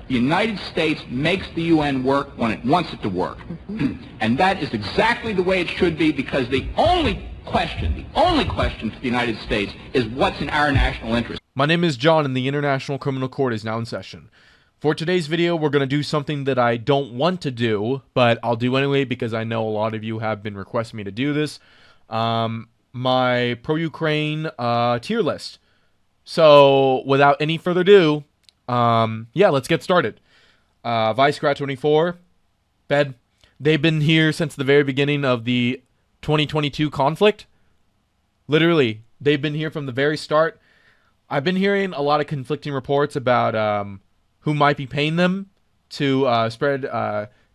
The United States makes the UN work when it wants it to work. And that is exactly the way it should be, because the only question for the United States is what's in our national interest. My name is John, and the International Criminal Court is now in session. For today's video, we're going to do something that I don't want to do, but I'll do anyway because I know a lot of you have been requesting me to do this. My pro-Ukraine tier list. So, without any further ado, yeah, let's get started. Vicegrat24, Fed, they've been here since the very beginning of the 2022 conflict. Literally, they've been here from the very start. I've been hearing a lot of conflicting reports about who might be paying them to spread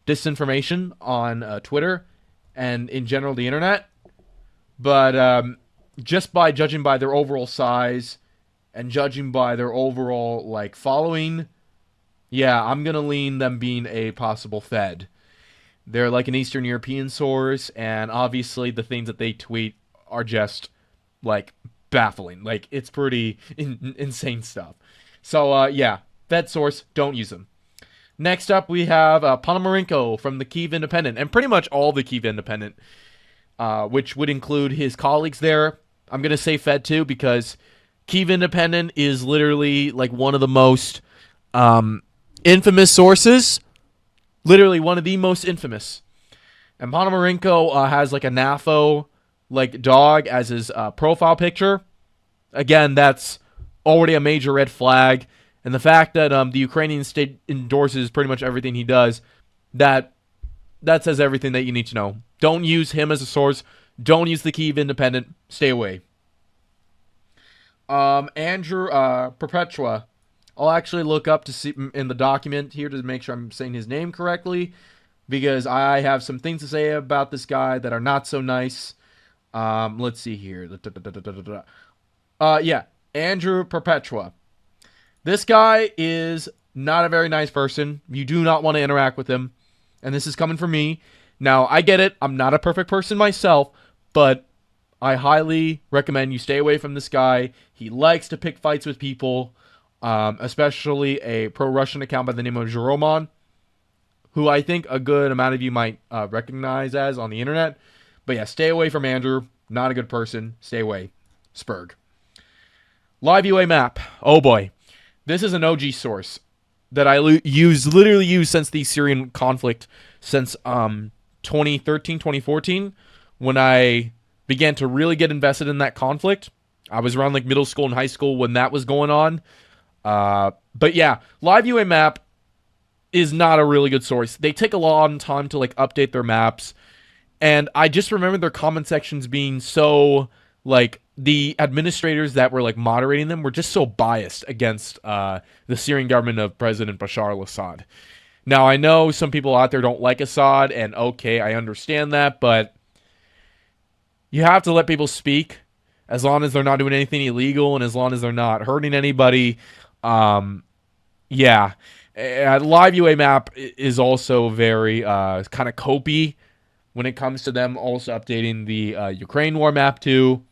disinformation on Twitter and in general the internet. But just by judging by their overall size and judging by their overall following, yeah, I'm gonna lean them being a possible Fed. They're like an Eastern European source, and obviously the things that they tweet are just baffling. It's pretty insane stuff. So yeah, Fed source, don't use them. Next up, we have Ponomarenko from the Kyiv Independent, and pretty much all the Kyiv Independent, which would include his colleagues there. I'm gonna say Fed too, because Kyiv Independent is literally one of the most infamous sources. Literally one of the most infamous. And Ponomarenko has a NAFO dog as his profile picture. Again, that's already a major red flag. And the fact that the Ukrainian state endorses pretty much everything he does, that says everything that you need to know. Don't use him as a source. Don't use the Kyiv Independent. Stay away. Andrew Perpetua. I'll actually look up to see in the document here to make sure I'm saying his name correctly, because I have some things to say about this guy that are not so nice. Let's see here. Yeah, Andrew Perpetua. This guy is not a very nice person. You do not want to interact with him, and this is coming from me. Now, I get it. I'm not a perfect person myself, but I highly recommend you stay away from this guy. He likes to pick fights with people, especially a pro-Russian account by the name of Jeromon, who I think a good amount of you might recognize as on the internet. But yeah, stay away from Andrew. Not a good person. Stay away. Spurg. Live UA map. Oh boy. This is an OG source that I literally use since the Syrian conflict, since 2013, 2014, when I began to really get invested in that conflict. I was around middle school and high school when that was going on. But yeah, Live UA map is not a really good source. They take a long time to update their maps, and I just remember their comment sections being so the administrators that were moderating them were just so biased against the Syrian government of President Bashar al-Assad. Now, I know some people out there don't like Assad, and okay, I understand that, but you have to let people speak as long as they're not doing anything illegal and as long as they're not hurting anybody. Yeah. Live UA map is also very kind of copy when it comes to them also updating the Ukraine war map too.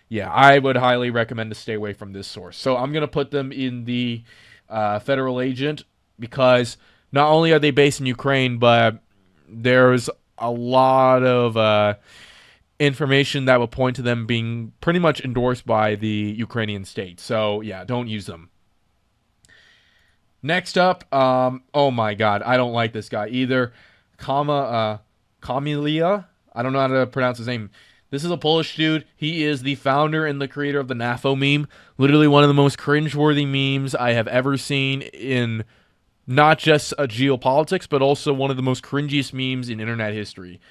Yeah, I would highly recommend to stay away from this source. So I'm going to put them in the federal agent, because not only are they based in Ukraine, but there's a lot of information that will point to them being pretty much endorsed by the Ukrainian state. So yeah, don't use them. Next up, oh my god, I don't like this guy either. Kamilia? I don't know how to pronounce his name. This is a Polish dude. He is the founder and the creator of the NAFO meme. Literally one of the most cringeworthy memes I have ever seen in not just geopolitics, but also one of the most cringiest memes in internet history.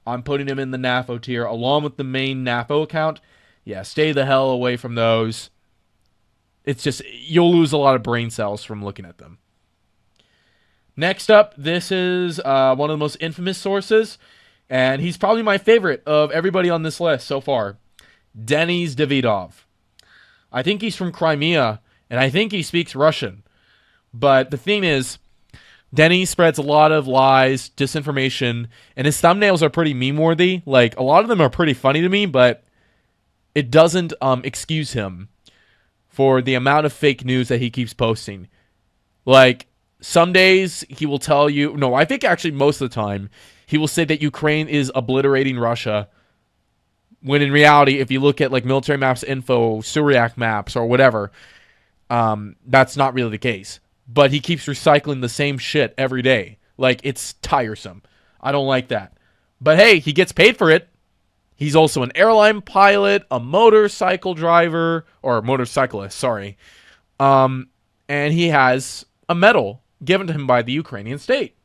I'm putting him in the NAFO tier, along with the main NAFO account. Yeah, stay the hell away from those. It's just, you'll lose a lot of brain cells from looking at them. Next up, this is one of the most infamous sources, and he's probably my favorite of everybody on this list so far. Denis Davidov. I think he's from Crimea, and I think he speaks Russian. But the thing is, Denis spreads a lot of lies, disinformation, and his thumbnails are pretty meme-worthy. A lot of them are pretty funny to me, but it doesn't excuse him for the amount of fake news that he keeps posting. Some days he will tell you, no, I think actually most of the time, he will say that Ukraine is obliterating Russia, when in reality, if you look at like military maps info, Syriac maps, or whatever, that's not really the case. But he keeps recycling the same shit every day. Like, it's tiresome. I don't like that. But hey, he gets paid for it. He's also an airline pilot, a motorcycle driver, or motorcyclist, sorry. And he has a medal given to him by the Ukrainian state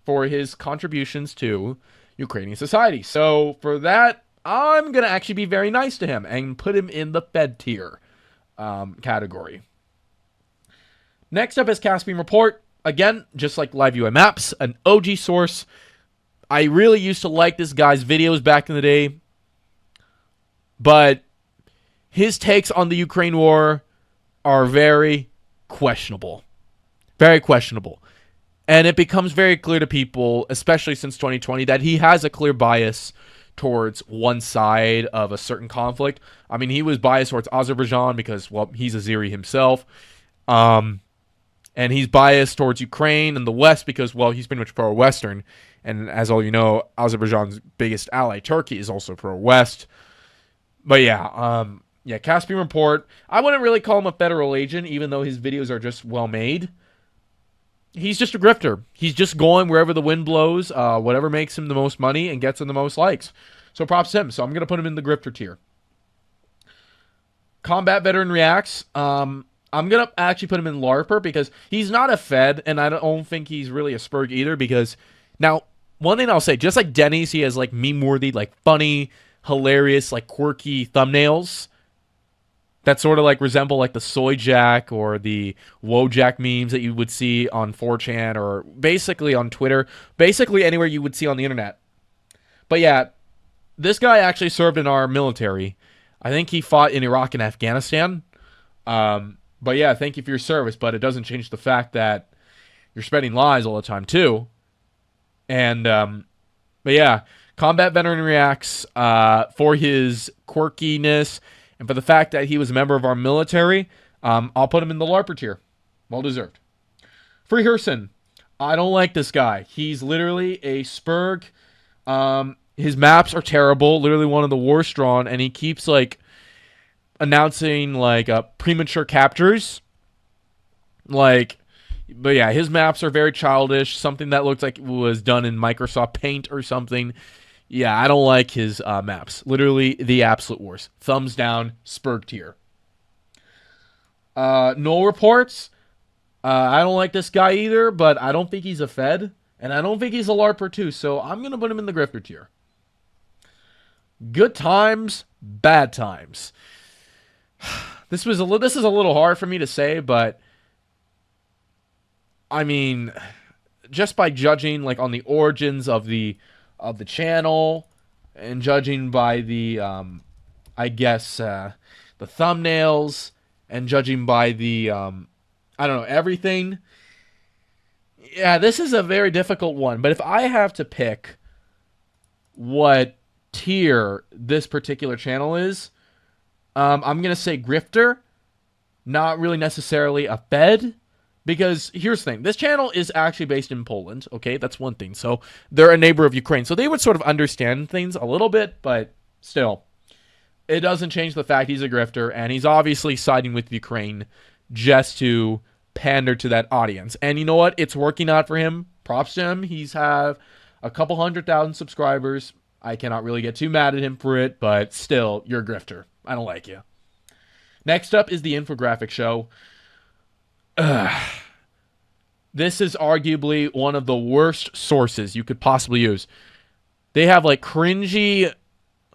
for his contributions to Ukrainian society. So for that, I'm going to actually be very nice to him and put him in the Fed tier category. Next up is Caspian Report. Again, just like Live UI Maps, an OG source. I really used to like this guy's videos back in the day, but his takes on the Ukraine war are very questionable. Very questionable. And it becomes very clear to people, especially since 2020, that he has a clear bias towards one side of a certain conflict. I mean, he was biased towards Azerbaijan because, well, he's Azeri himself. And he's biased towards Ukraine and the West because, well, he's pretty much pro-Western. And as all you know, Azerbaijan's biggest ally, Turkey, is also pro-West. But yeah, Caspian Report. I wouldn't really call him a federal agent, even though his videos are just well-made. He's just a grifter. He's just going wherever the wind blows, whatever makes him the most money and gets him the most likes. So props to him. So I'm going to put him in the grifter tier. Combat Veteran Reacts. I'm going to actually put him in LARPer because he's not a Fed, and I don't think he's really a Spurg either because, now, one thing I'll say, just like Denny's, he has, like, meme-worthy, like, funny, hilarious, like, quirky thumbnails that sort of, like, resemble, like, the Soy Jack or the Wojak memes that you would see on 4chan or basically on Twitter, basically anywhere you would see on the internet. But, yeah, this guy actually served in our military. I think he fought in Iraq and Afghanistan. But yeah, thank you for your service, but it doesn't change the fact that you're spreading lies all the time, too. And, but yeah, Combat Veteran Reacts for his quirkiness and for the fact that he was a member of our military. I'll put him in the LARPer tier. Well deserved. Free Herson. I don't like this guy. He's literally a Spurg. His maps are terrible, literally one of the worst drawn, and he keeps, like, announcing like premature captures, but yeah, his maps are very childish, something that looks like it was done in Microsoft Paint or something. Yeah, I don't like his maps. Literally the absolute worst. Thumbs down, Spurg tier. Null Reports. I don't like this guy either, but I don't think he's a Fed, and I don't think he's a LARPer too, so I'm gonna put him in the grifter tier. Good Times, Bad Times. This is a little hard for me to say, but I mean, just by judging like on the origins of the channel and judging by the I guess the thumbnails and judging by the I don't know, everything. Yeah, this is a very difficult one, but if I have to pick what tier this particular channel is, I'm going to say grifter, not really necessarily a Fed, because here's the thing. This channel is actually based in Poland, okay? That's one thing. So they're a neighbor of Ukraine. So they would sort of understand things a little bit, but still, it doesn't change the fact he's a grifter, and he's obviously siding with Ukraine just to pander to that audience. And you know what? It's working out for him. Props to him. He's have a couple 100,000 subscribers. I cannot really get too mad at him for it, but still, you're a grifter. I don't like you. Next up is the Infographic Show. This is arguably one of the worst sources you could possibly use. They have like cringy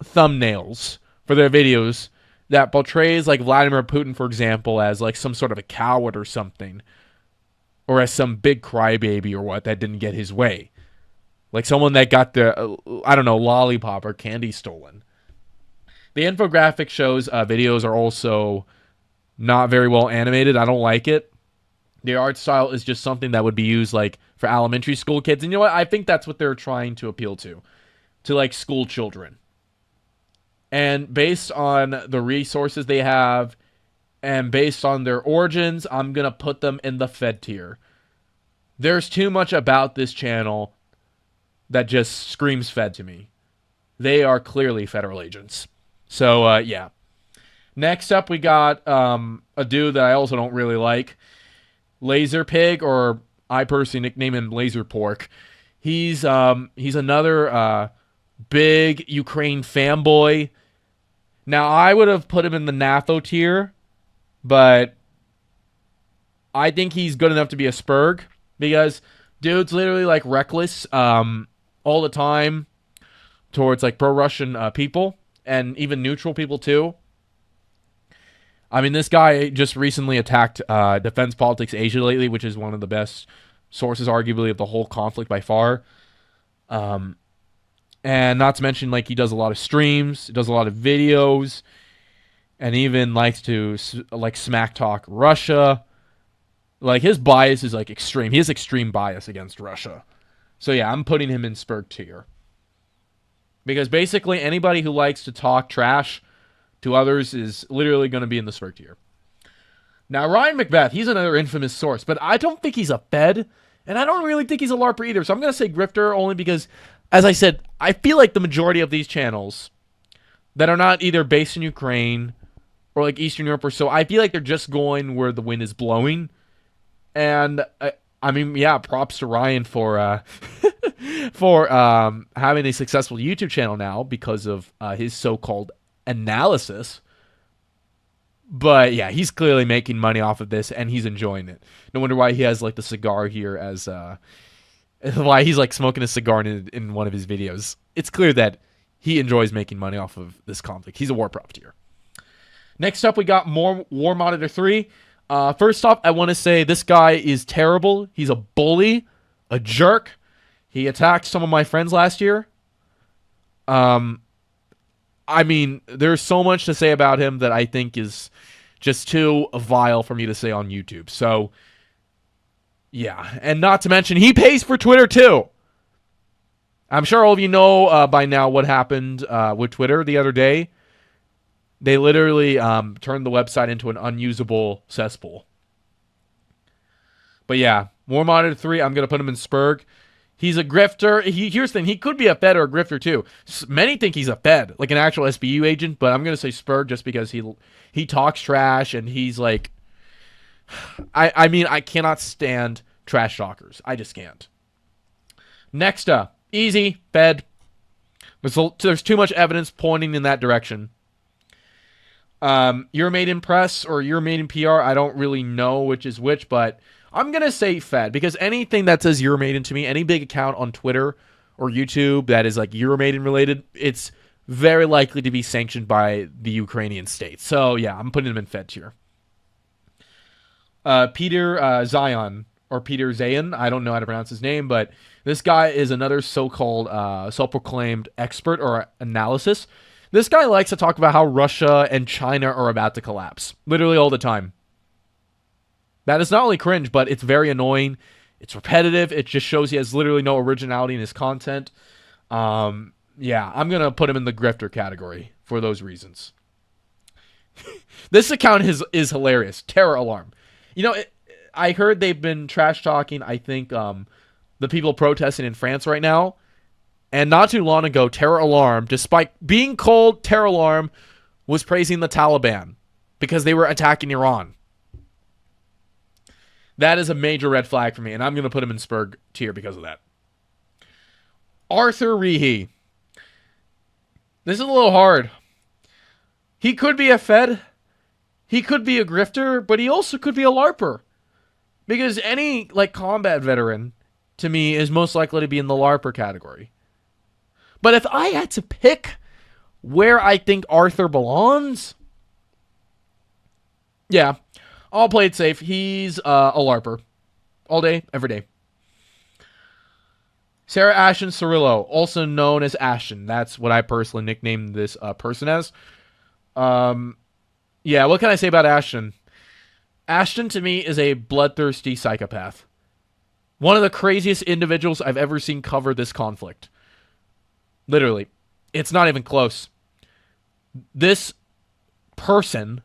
thumbnails for their videos that portrays like Vladimir Putin, for example, as like some sort of a coward or something. Or as some big crybaby or what that didn't get his way. Like someone that got the, I don't know, lollipop or candy stolen. The Infographic Show's videos are also not very well animated. I don't like it. The art style is just something that would be used like for elementary school kids. And you know what? I think that's what they're trying to appeal to like school children. And based on the resources they have and based on their origins, I'm going to put them in the Fed tier. There's too much about this channel that just screams Fed to me. They are clearly federal agents. So, yeah. Next up, we got a dude that I also don't really like. Laser Pig, or I personally nickname him Laser Pork. He's another big Ukraine fanboy. Now, I would have put him in the NAFO tier, but I think he's good enough to be a Spurg, because dude's literally like reckless all the time towards like pro-Russian people and even neutral people too. I mean, this guy just recently attacked Defense Politics Asia lately, which is one of the best sources, arguably, of the whole conflict by far. And not to mention, like, he does a lot of streams, does a lot of videos, and even likes to, like, smack talk Russia. Like, his bias is, like, extreme. He has extreme bias against Russia. So, yeah, I'm putting him in Spurg tier. Because basically, anybody who likes to talk trash to others is literally going to be in the Spurg tier. Now, Ryan Macbeth, he's another infamous source, but I don't think he's a Fed, and I don't really think he's a LARPer either. So I'm going to say Grifter only because, as I said, I feel like the majority of these channels that are not either based in Ukraine or like Eastern Europe or so, I feel like they're just going where the wind is blowing. And I mean, yeah, props to Ryan for for having a successful YouTube channel now because of his so-called analysis. But yeah, he's clearly making money off of this, and he's enjoying it. No wonder why he has like the cigar here as why he's like smoking a cigar in one of his videos. It's clear that he enjoys making money off of this conflict. He's a war profiteer. Next up, we got more War Monitor 3. First off, I want to say this guy is terrible. He's a bully, a jerk. He attacked some of my friends last year. I mean, there's so much to say about him that I think is just too vile for me to say on YouTube. So, yeah. And not to mention, he pays for Twitter too. I'm sure all of you know by now what happened with Twitter the other day. They literally turned the website into an unusable cesspool. But yeah, War Monitor 3, I'm going to put him in Spurg. He's a grifter. Here's the thing. He could be a Fed or a grifter, too. Many think he's a Fed, like an actual SBU agent, but I'm going to say Spurg just because he talks trash, and he's like... I mean, I cannot stand trash talkers. I just can't. Next up, easy, Fed. There's too much evidence pointing in that direction. You're made in press or you're made in PR, I don't really know which is which, but... I'm going to say Fed, because anything that says Euromaiden to me, any big account on Twitter or YouTube that is like Euromaiden related, it's very likely to be sanctioned by the Ukrainian state. So, yeah, I'm putting him in Fed tier. Peter Zion, or Peter Zayan, I don't know how to pronounce his name, but this guy is another so-called self-proclaimed expert or analysis. This guy likes to talk about how Russia and China are about to collapse, literally all the time. That is not only cringe, but it's very annoying. It's repetitive. It just shows he has literally no originality in his content. Yeah, I'm going to put him in the grifter category for those reasons. This account is hilarious. Terror Alarm. You know, I heard they've been trash talking, I think, the people protesting in France right now. And not too long ago, Terror Alarm, despite being called Terror Alarm, was praising the Taliban because they were attacking Iran. That is a major red flag for me, and I'm going to put him in Spurg tier because of that. Arthur Rehe. This is a little hard. He could be a Fed. He could be a grifter, but he also could be a LARPer. Because any, like, combat veteran, to me, is most likely to be in the LARPer category. But if I had to pick where I think Arthur belongs, yeah, I'll play it safe. He's a LARPer. All day, every day. Sarah Ashton Cirillo, also known as Ashton. That's what I personally nicknamed this person as. Yeah, what can I say about Ashton? Ashton, to me, is a bloodthirsty psychopath. One of the craziest individuals I've ever seen cover this conflict. Literally. It's not even close. This person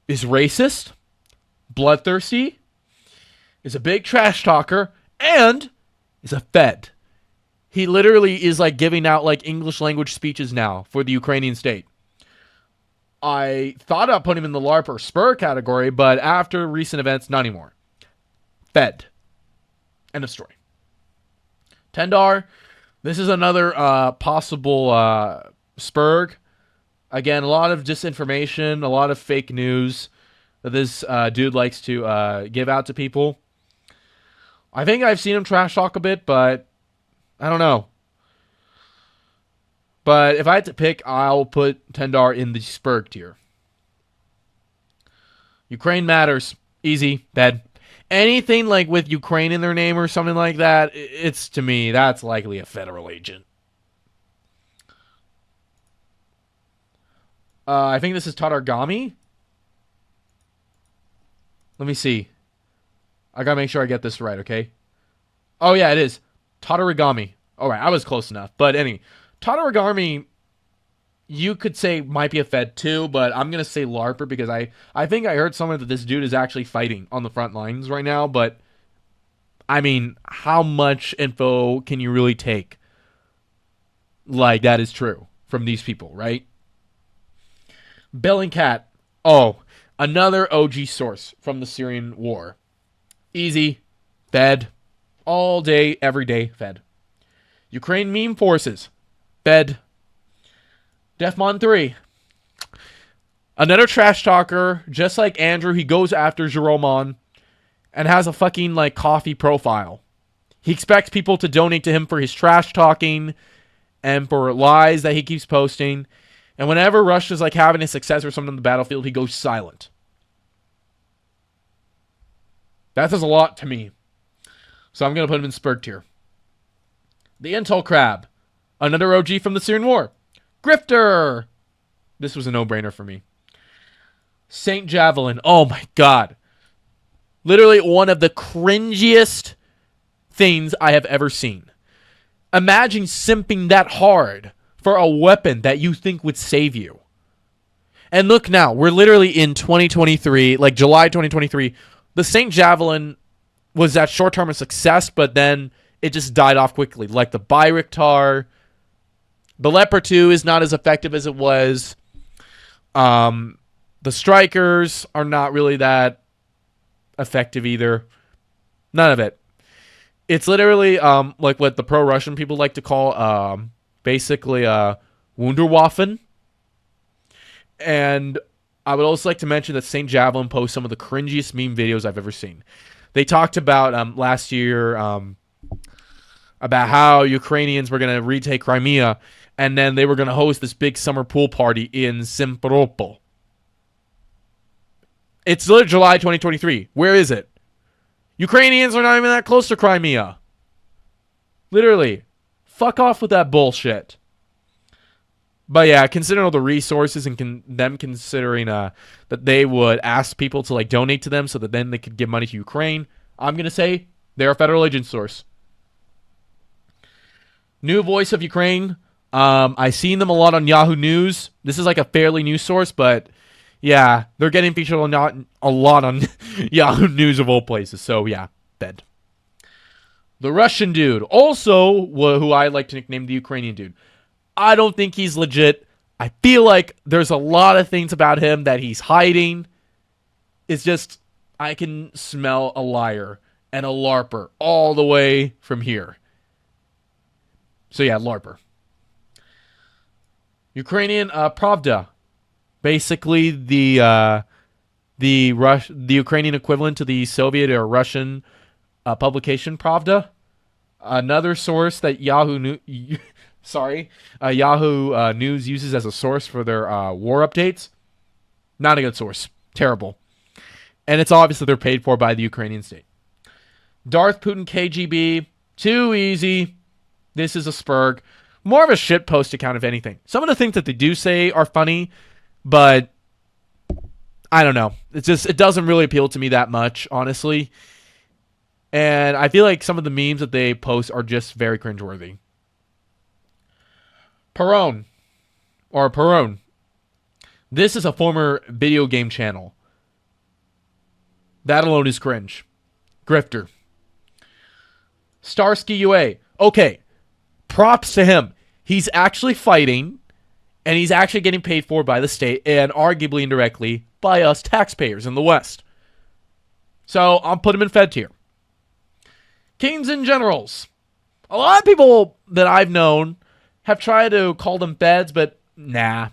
is racist, bloodthirsty, is a big trash talker, and is a Fed. He literally is like giving out like English language speeches now for the Ukrainian state. I thought I'd put him in the LARP or spur category, but after recent events, not anymore. Fed. End of story. Tendar, this is another possible spurg. Again, a lot of disinformation, a lot of fake news that this dude likes to give out to people. I think I've seen him trash talk a bit, but I don't know. But if I had to pick, I'll put Tendar in the spurg tier. Ukraine matters. Easy. Bad. Anything like with Ukraine in their name or something like that, it's, to me, that's likely a federal agent. I think this is Tatargami. Let me see. I gotta make sure I get this right, okay? Oh, yeah, it is. Tatarigami. Alright, I was close enough. But anyway, Tatarigami, you could say might be a Fed too, but I'm going to say LARPer because I think I heard somewhere that this dude is actually fighting on the front lines right now, but I mean, how much info can you really take? Like, that is true from these people, right? Bellingcat. Oh, another OG source from the Syrian war. Easy. Fed. All day, every day, Fed. Ukraine meme forces. Fed. Defmon 3. Another trash talker, just like Andrew, he goes after Jeromon and has a fucking, like, coffee profile. He expects people to donate to him for his trash talking and for lies that he keeps posting. And whenever Russia's, like, having a success or something on the battlefield, he goes silent. That says a lot to me. So I'm going to put him in spurg tier. The Intel Crab. Another OG from the Syrian War. Grifter. This was a no-brainer for me. Saint Javelin. Oh my god. Literally one of the cringiest things I have ever seen. Imagine simping that hard for a weapon that you think would save you. And look now, we're literally in 2023, like July 2023. The Saint Javelin was that short-term a success, but then it just died off quickly. Like the Bayraktar. The Leopard 2 is not as effective as it was. The Strikers are not really that effective either. None of it. It's literally like what the pro-Russian people like to call basically Wunderwaffen. And I would also like to mention that St. Javelin posts some of the cringiest meme videos I've ever seen. They talked about last year about how Ukrainians were going to retake Crimea, and then they were going to host this big summer pool party in Simferopol. It's literally July 2023. Where is it? Ukrainians are not even that close to Crimea. Literally. Fuck off with that bullshit. But yeah, considering all the resources and them considering that they would ask people to like donate to them so that then they could give money to Ukraine, I'm going to say they're a federal agent source. New Voice of Ukraine. I've seen them a lot on Yahoo News. This is like a fairly new source, but yeah, they're getting featured a lot on Yahoo News of all places. So yeah, bed. The Russian dude, also who I like to nickname the Ukrainian dude. I don't think he's legit. I feel like there's a lot of things about him that he's hiding. It's just, I can smell a liar and a LARPer all the way from here. So yeah, LARPer. Ukrainian Pravda. Basically the Ukrainian equivalent to the Soviet or Russian publication Pravda. Another source that Yahoo News uses as a source for their war updates. Not a good source. Terrible. And it's obvious that they're paid for by the Ukrainian state. Darth Putin KGB. Too easy. This is a spurg. More of a shitpost account, if anything. Some of the things that they do say are funny, but I don't know. It's just, it doesn't really appeal to me that much, honestly. And I feel like some of the memes that they post are just very cringeworthy. Perone. This is a former video game channel. That alone is cringe. grifter. Starsky UA. Okay, props to him. He's actually fighting, and he's actually getting paid for by the state, and arguably indirectly by us taxpayers in the West. So I'll put him in Fed tier. Kings and Generals. A lot of people that I've known have tried to call them Feds, but nah.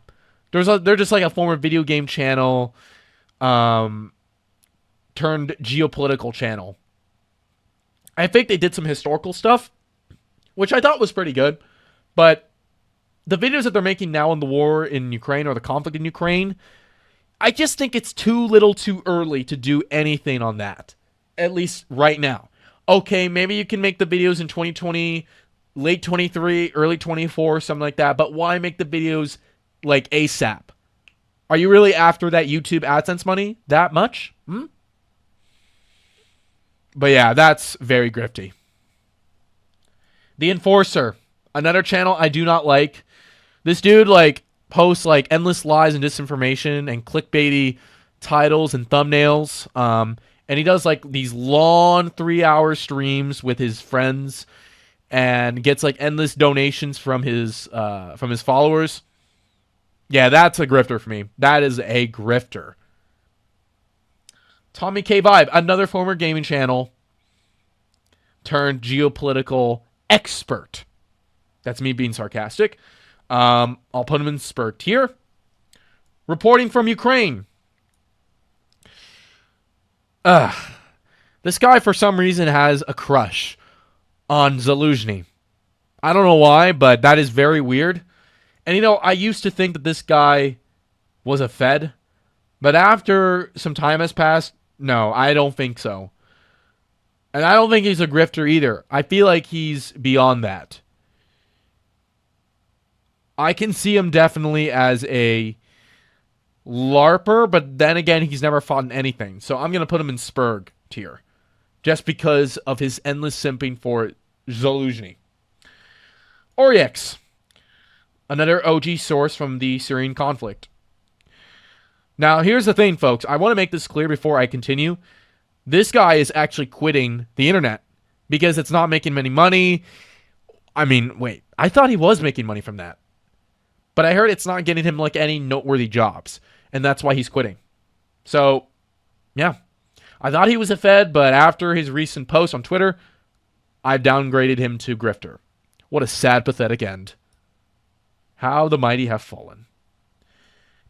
They're just like a former video game channel turned geopolitical channel. I think they did some historical stuff, which I thought was pretty good. But the videos that they're making now on the war in Ukraine or the conflict in Ukraine, I just think it's too little too early to do anything on that. At least right now. Okay, maybe you can make the videos in 2020, late 23, early 24, something like that. But why make the videos like ASAP? Are you really after that YouTube AdSense money that much? But yeah, that's very grifty. The Enforcer. Another channel I do not like. This dude like posts like endless lies and disinformation and clickbaity titles and thumbnails. And he does like these long 3-hour streams with his friends and gets like endless donations from his followers. Yeah, that's a grifter for me. That is a grifter. Tommy K Vibe, another former gaming channel turned geopolitical expert. That's me being sarcastic. I'll put him in Spur tier. Reporting from Ukraine. This guy, for some reason, has a crush on Zaluzhny. I don't know why, but that is very weird. And, you know, I used to think that this guy was a Fed. But after some time has passed, no, I don't think so. And I don't think he's a grifter either. I feel like he's beyond that. I can see him definitely as a LARPer, but then again, he's never fought in anything. So I'm going to put him in Spurg tier. Just because of his endless simping for Zaluzhny. Oryx. Another OG source from the Syrian conflict. Now, here's the thing, folks. I want to make this clear before I continue. This guy is actually quitting the internet because it's not making many money. I mean, wait. I thought he was making money from that. But I heard it's not getting him like any noteworthy jobs. And that's why he's quitting. So, yeah. I thought he was a Fed, but after his recent post on Twitter, I downgraded him to grifter. What a sad, pathetic end. How the mighty have fallen.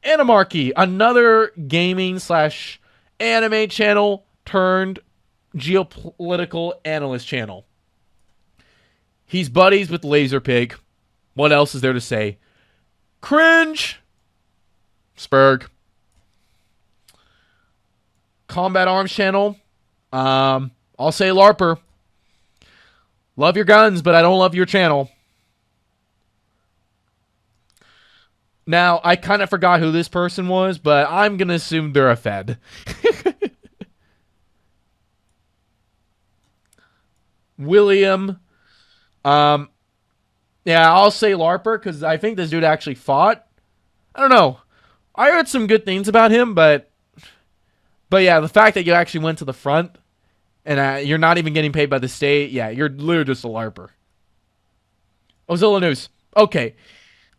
Animarchy, another gaming / anime channel turned geopolitical analyst channel. He's buddies with Laserpig. What else is there to say? Cringe. Spurg. Combat Arms channel. I'll say LARPer. Love your guns, but I don't love your channel. Now, I kind of forgot who this person was, but I'm going to assume they're a Fed. William. Yeah, I'll say LARPer because I think this dude actually fought. I don't know. I heard some good things about him, but yeah, the fact that you actually went to the front and you're not even getting paid by the state, yeah, you're literally just a LARPer. Ozilla News. Okay.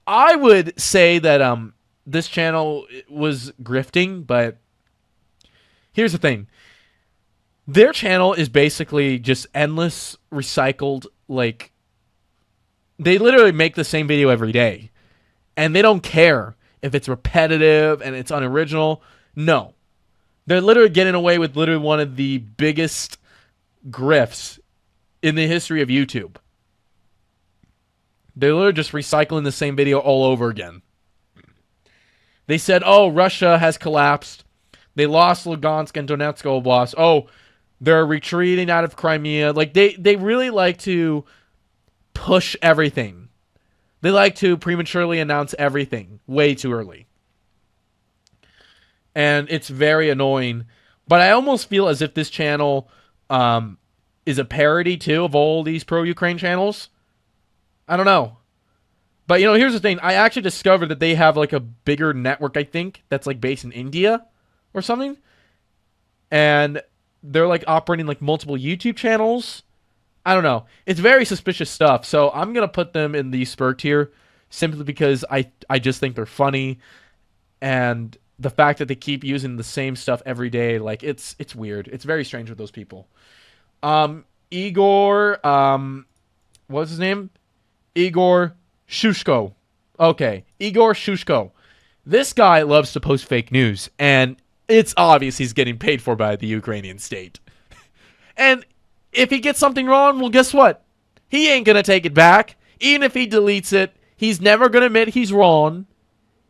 I would say that this channel was grifting, but here's the thing. Their channel is basically just endless recycled, like, they literally make the same video every day. And they don't care if it's repetitive and it's unoriginal. No. They're literally getting away with literally one of the biggest grifts in the history of YouTube. They're literally just recycling the same video all over again. They said, oh, Russia has collapsed. They lost Lugansk and Donetsk Oblast. Oh, they're retreating out of Crimea. Like, they really like to push everything. They like to prematurely announce everything way too early. And it's very annoying. But I almost feel as if this channel is a parody, too, of all these pro-Ukraine channels. I don't know. But, you know, here's the thing. I actually discovered that they have, like, a bigger network, I think, that's, like, based in India or something. And they're like operating like multiple YouTube channels. I don't know. It's very suspicious stuff. So I'm going to put them in the spur tier simply because I just think they're funny. And the fact that they keep using the same stuff every day, like it's weird. It's very strange with those people. Igor, what's his name? Igor Shushko. Okay, Igor Shushko. This guy loves to post fake news, and it's obvious he's getting paid for by the Ukrainian state. And if he gets something wrong, well, guess what? He ain't gonna take it back. Even if he deletes it, he's never gonna admit he's wrong.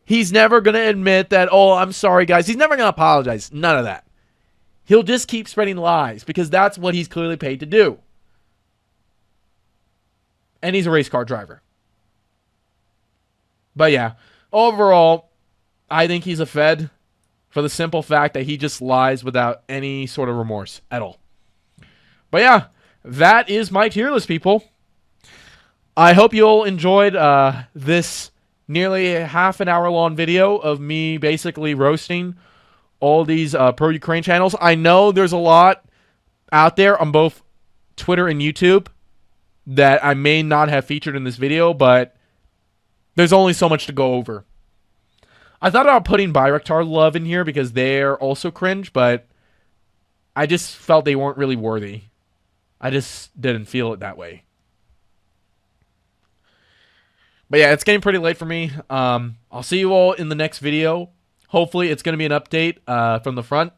He's never gonna admit that, oh, I'm sorry, guys. He's never gonna apologize. None of that. He'll just keep spreading lies because that's what he's clearly paid to do. And he's a race car driver. But yeah, overall, I think he's a Fed for the simple fact that he just lies without any sort of remorse at all. But yeah, that is my tier list, people. I hope you all enjoyed this nearly half an hour long video of me basically roasting all these pro-Ukraine channels. I know there's a lot out there on both Twitter and YouTube that I may not have featured in this video, but there's only so much to go over. I thought about putting Bayraktar Love in here because they're also cringe, but I just felt they weren't really worthy. I just didn't feel it that way. But yeah, it's getting pretty late for me. I'll see you all in the next video. Hopefully, it's going to be an update from the front.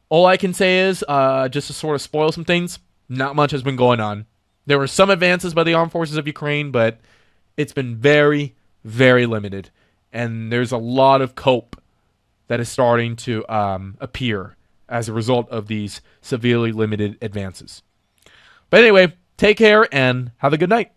All I can say is, just to sort of spoil some things, not much has been going on. There were some advances by the armed forces of Ukraine, but it's been very, very limited. And there's a lot of cope that is starting to appear as a result of these severely limited advances. But anyway, take care and have a good night.